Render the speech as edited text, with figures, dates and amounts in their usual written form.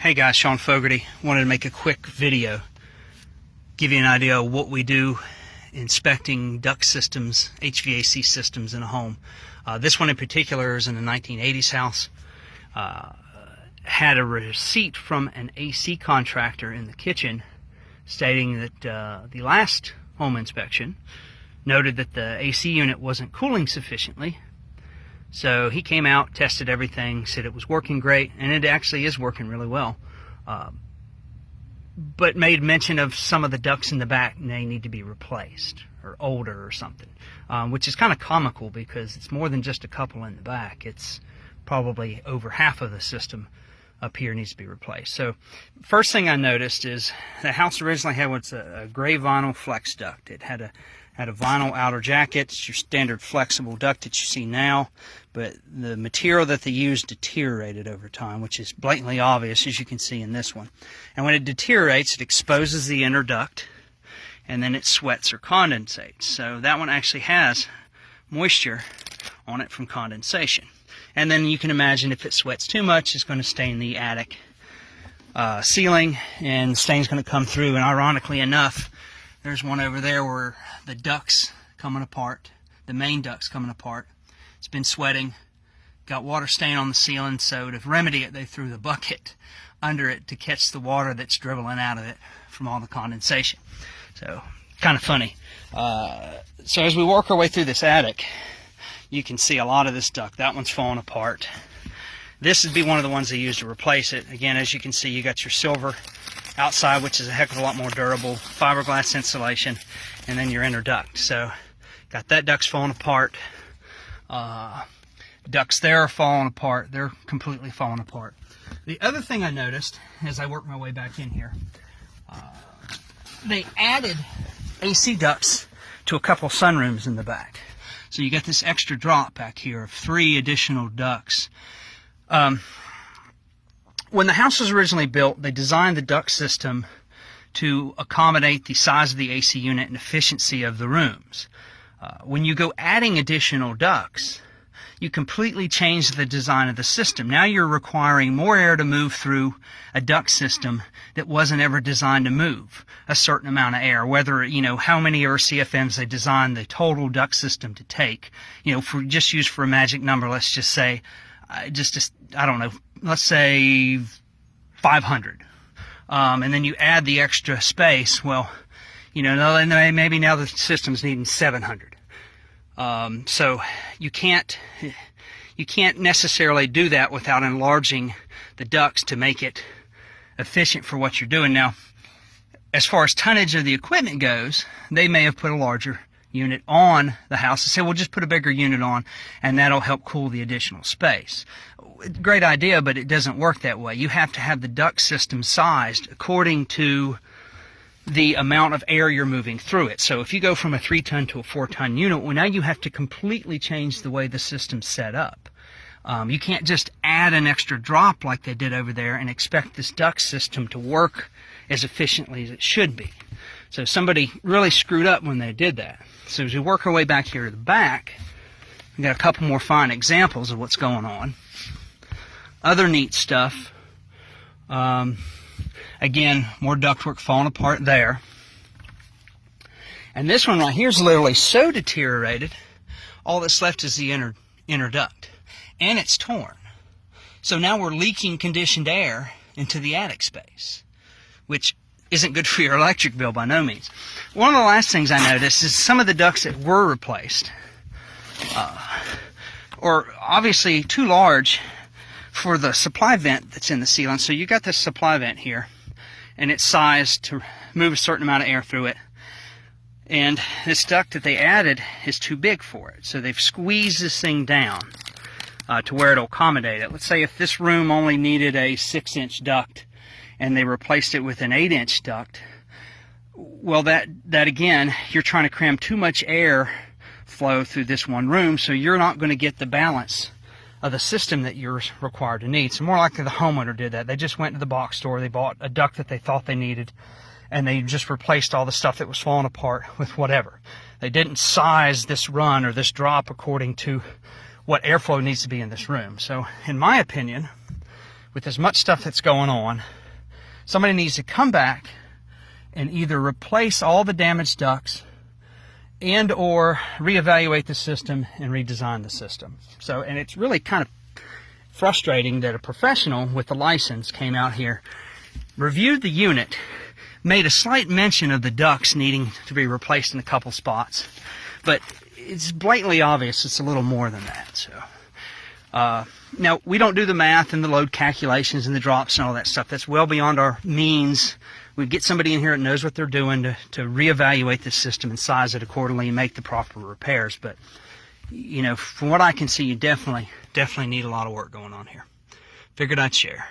Hey guys, Sean Fogarty. Wanted to make a quick video, give you an idea of what we do inspecting duct systems, HVAC systems in a home. This one in particular is in a 1980s house. Had a receipt from an AC contractor in the kitchen stating that the last home inspection noted that the AC unit wasn't cooling sufficiently. So he came out, tested everything, said it was working great, and it actually is working really well. But made mention of some of the ducts in the back and they need to be replaced or older or something, which is kind of comical because it's more than just a couple in the back. It's probably over half of the system up here needs to be replaced. So first thing I noticed is the house originally had what's a gray vinyl flex duct. It had a vinyl outer jacket. It's your standard flexible duct that you see now, but the material that they used deteriorated over time, which is blatantly obvious, as you can see in this one. And when it deteriorates, it exposes the inner duct, and then it sweats or condensates. So that one actually has moisture on it from condensation. And then you can imagine if it sweats too much, it's going to stain the attic ceiling, and the stain's going to come through. And ironically enough, there's one over there where the duct's coming apart, the main duct's coming apart. It's been sweating, got water stain on the ceiling, so to remedy it, they threw the bucket under it to catch the water that's dribbling out of it from all the condensation. So, kind of funny. So as we work our way through this attic, you can see a lot of this duct. That one's falling apart. This would be one of the ones they use to replace it. Again, as you can see, you got your silver outside, which is a heck of a lot more durable, fiberglass insulation, and then your inner duct. So got that duct's falling apart. Ducts there are falling apart. They're completely falling apart. The other thing I noticed as I worked my way back in here, they added AC ducts to a couple sunrooms in the back. So you got this extra drop back here of 3 additional ducts. When the house was originally built, they designed the duct system to accommodate the size of the AC unit and efficiency of the rooms. When you go adding additional ducts, you completely change the design of the system. Now you're requiring more air to move through a duct system that wasn't ever designed to move a certain amount of air, whether, how many CFMs they designed the total duct system to take. For just use for a magic number, let's just say, I don't know, let's say 500. And then you add the extra space, well, maybe now the system's needing 700. So you can't necessarily do that without enlarging the ducts to make it efficient for what you're doing. Now, as far as tonnage of the equipment goes, they may have put a larger unit on the house and say, well, just put a bigger unit on and that'll help cool the additional space. Great idea, but it doesn't work that way. You have to have the duct system sized according to the amount of air you're moving through it. So if you go from a 3-ton to a 4-ton unit, well, now you have to completely change the way the system's set up. You can't just add an extra drop like they did over there and expect this duct system to work as efficiently as it should be. So somebody really screwed up when they did that. So as we work our way back here to the back, we got a couple more fine examples of what's going on. Other neat stuff. Again, more ductwork falling apart there. And this one right here is literally so deteriorated, all that's left is the inner duct. And it's torn. So now we're leaking conditioned air into the attic space, which isn't good for your electric bill by no means. One of the last things I noticed is some of the ducts that were replaced are obviously too large for the supply vent that's in the ceiling. So you got this supply vent here, and it's sized to move a certain amount of air through it. And this duct that they added is too big for it. So they've squeezed this thing down to where it'll accommodate it. Let's say if this room only needed a 6-inch duct and they replaced it with an 8-inch duct, well, that again, you're trying to cram too much air flow through this one room, so you're not going to get the balance of the system that you're required to need. So more likely the homeowner did that. They just went to the box store, they bought a duct that they thought they needed, and they just replaced all the stuff that was falling apart with whatever. They didn't size this run or this drop according to what airflow needs to be in this room. So in my opinion, with as much stuff that's going on, somebody needs to come back and either replace all the damaged ducts and or reevaluate the system and redesign the system. So, and it's really kind of frustrating that a professional with the license came out here, reviewed the unit, made a slight mention of the ducts needing to be replaced in a couple spots, but it's blatantly obvious it's a little more than that. So now, we don't do the math and the load calculations and the drops and all that stuff. That's well beyond our means. We get somebody in here that knows what they're doing to reevaluate the system and size it accordingly and make the proper repairs. But, you know, from what I can see, you definitely need a lot of work going on here. Figured I'd share.